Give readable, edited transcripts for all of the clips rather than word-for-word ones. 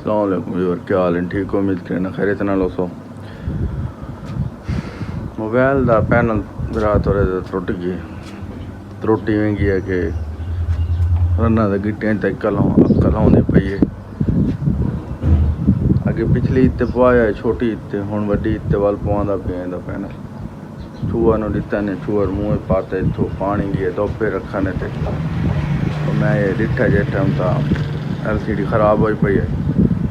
अस्सलाम वालेकुम व्यूअर, क्या हाल है? ठीक हो? उम्मीद करना खैरियत नाल हो। मोबाइल का पैनल मेरा थोड़े त्रुट गई। त्रुटी वेंगी है कि रन्ना दे गिट्टियां तक अक्ल आउंदी पई है। अगे पिछली इत्ते पवाया है, छोटी इत्ते हुण वड्डी इत्ते वाल पवांदा पिया इंदा पैनल। छुआ नु दिता ने, छुआ मुँह पाते इत्थों पानी गए धोपे रखा ने ते मैं ये डिठा जेठा था LCD खराब हो पई है।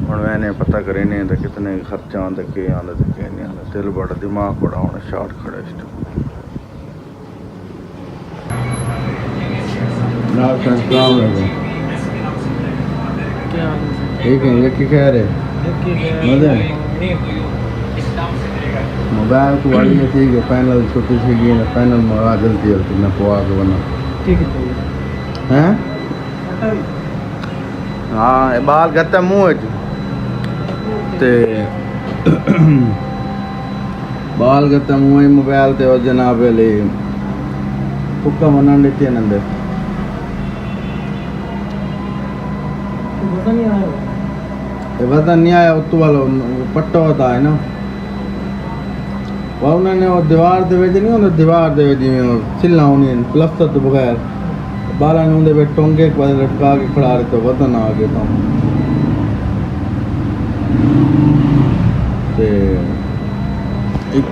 हुण मैंने पता करे ने तो कितने खर्चा आंदा के आंदा ते के नहीं आंदा। दिल बड़ा दिमाग बड़ा हुण शॉर्ट खड़ा इस ठीक है। ये क्या रहे मोबाइल को वाली थी कि पैनल छोटी सी गई ना, पैनल मंगा जल्दी जल्दी ना पवा के बना। ठीक है हैं? हाँ बाल गत्ता मुँह ते बाल गत्ता मुँह मोबाइल ते और जनाब ले कुक्का मना लेती है नंदे पता नहीं आया उत्तू वाला पट्टा होता है ना वह उन्होंने वो दीवार दे नहीं होता, दीवार दे जिमें सिल्ला होनी प्लस्तर तो बगैर बाला ने उनके टोंगे लटका के खड़ा रहे तो पता ना आ गया तो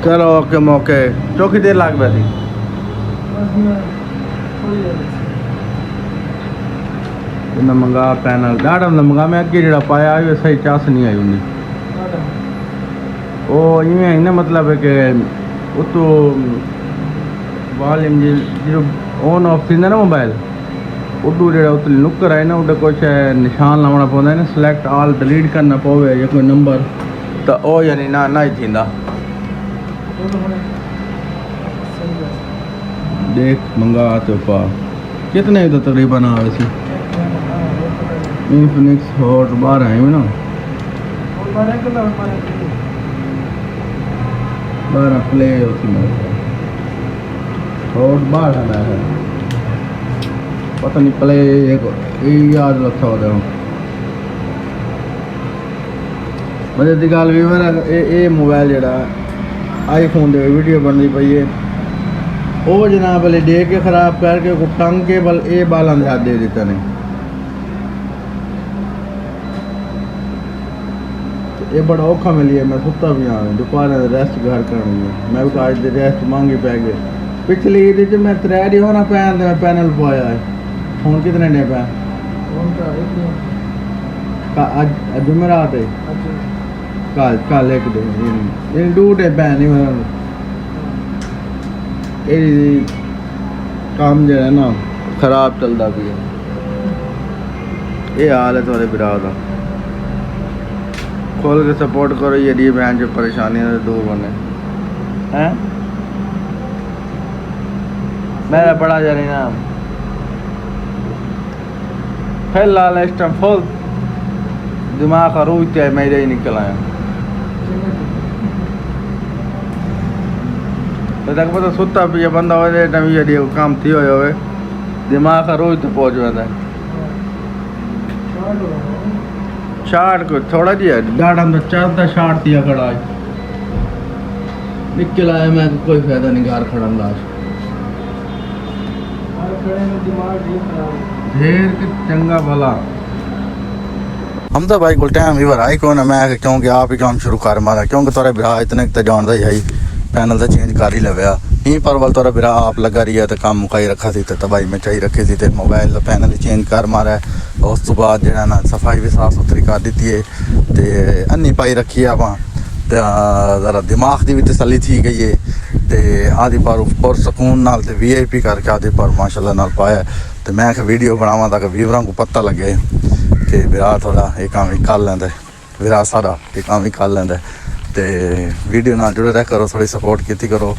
करो के मौके चौकी देर लाग बैठी इन्हें मंगा पैनल डाटा मंगा मैं अगे जो पाया सही चास नहीं आई उन्हें वो इवें ही ना मतलब है कि उतो वॉल्यूम जो ऑन ऑफ थी ना मोबाइल उडू जो उत नुक्कर है ना उधर कुछ निशान लाना पौधा है ना, सिलेक्ट ऑल डिलीट करना पवे या कोई नंबर तो ओ यानी ना ही थींदा। देख मंगा तो पा कितने तो तकरीबन आवे सी इन्फिनिक्स हॉट 12 है ना 12 प्ले होती है हॉट 12 है पता नहीं प्ले एक याद रखा होता है मजे की गल भी ये मोबाइल जरा आईफोन दे वीडियो बनती पई है वो जनाब वाले दे के खराब करके टंग के बल ये बाल अंदाज दे देता ने। ये बड़ा औखा मिली है, मैं सुता भी हाँ दोपहर रेस्ट घर करनी है। मैं भी आज रेस्ट मांगी पै गए पिछली ईद मैं 3 दिन होना पैन मैं पैनल पवाया है। फोन कितने डे पै आज जुमेरात है कल एक दिन इन 2 डे पै नहीं काम जो है ना खराब चलता भी है। ये हाल है थोड़े बिरा का खोल के सपोर्ट करो ये डी बहन जो परेशानी है दो बने हैं मेरा बड़ा जा रही ना फिलहाल इस टाइम फुल दिमाग का रूह है मेरे ही निकल आया तो तक पता सुता भी ये बंदा हो टाइम ये काम थी हो दिमाग का रूह तो पहुँच जाता है शार्ट को थोड़ा जी है डाटा तो चढ़ता शार्ट दिया खड़ा निकल आया मैं कोई फायदा नहीं घर खड़ा लाश ढेर के चंगा भला हम तो भाई को टाइम भी आई कौन मैं क्योंकि आप ही काम शुरू कर मारा क्योंकि थोड़ा बिरा इतने तो जानता ही है पैनल तो चेंज कर ही लव्या यहीं पर वाल थोड़ा बिरा आप लगा रही है तो काम मुकाई रखा थी तो तबाही में चाहिए रखी थी तो मोबाइल का पैनल चेंज कर मारा है। उस तो बाद जो ना सफाई भी साफ सुथरी कर दी है तो अन्नी पाई रखी है वहाँ तो ज़रा दिमाग की भी तसली थी गई है तो आदि पर सुकून नाल तो VIP करके आदि पर माशाल्लाह नाल पाया तो मैं वीडियो बनावा ताकि व्यूअरां को पता लगे कि बिरा थोड़ा ये काम ही कर लेंदा बिरा सारा ये काम ही कर लेंदा तो वीडियो नाल जुड़े रह करो थोड़ी सपोर्ट की करो।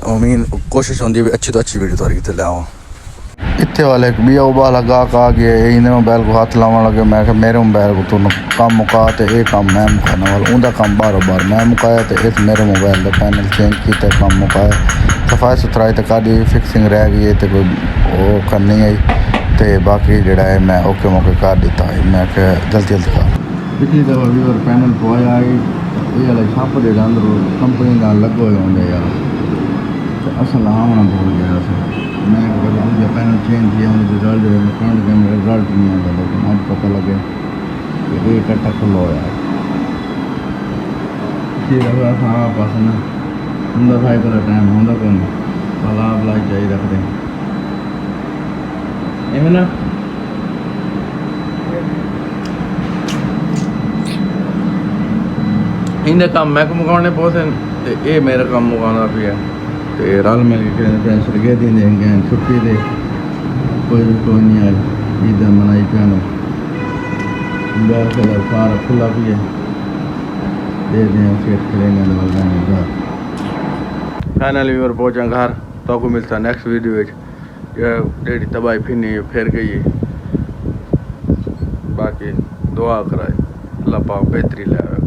उम्मीद कोशिश होंगी भी अच्छी तो अच्छी वीडियो थोड़ी कितने लियाओ। इतने वाले एक बिया उबाला गाहक आ गया इन्हें मोबाइल को हाथ लाने लगे मैं मेरे मोबाइल को तू काम मुका तो ये काम मैं मुकाने वाला उनका काम बार मैं मुकाया तो इस मेरे मोबाइल का पैनल चेंज किया काम मुकाया सफाई सुथराई तो कर दी फिक्सिंग रह गई है तो कोई वो करनी आई तो बाकी जोड़ा है मैं ओके मौके कर दिता है मैं जल्दी जल्दी कर पिछली दफ़ा व्यूअर पैनल पवाया ये वाले छाप दे अंदर कंपनी का लगो होंगे यार तो असल आमना भूल गया मैं मुझे पैनल चेंज किया मुझे रिजल्ट फ्रंट कैमरा रिजल्ट नहीं आता लेकिन अब पता लगे कि ये कट्टा खुलो यार पिछली दफ़ा सारा पास ना अंदर भाई का टाइम होंगे कौन भला भलाई चाहिए रखते हैं ना इन्हें काम मैं मुकाने पहुँचे तो ये मेरा काम मुकाना भी है तो रल मिल के पैसे लगे देंगे छुट्टी दे कोई नहीं आज ईद मनाई पैनो सारा खुला भी है दे दें फिर करेंगे घर फाइनली और पहुँचा घर तो को मिलता नेक्स्ट वीडियो डेढ़ी तबाही फिर गई है बाकी दुआ कराए अल्लाह पाक बेहतरी ले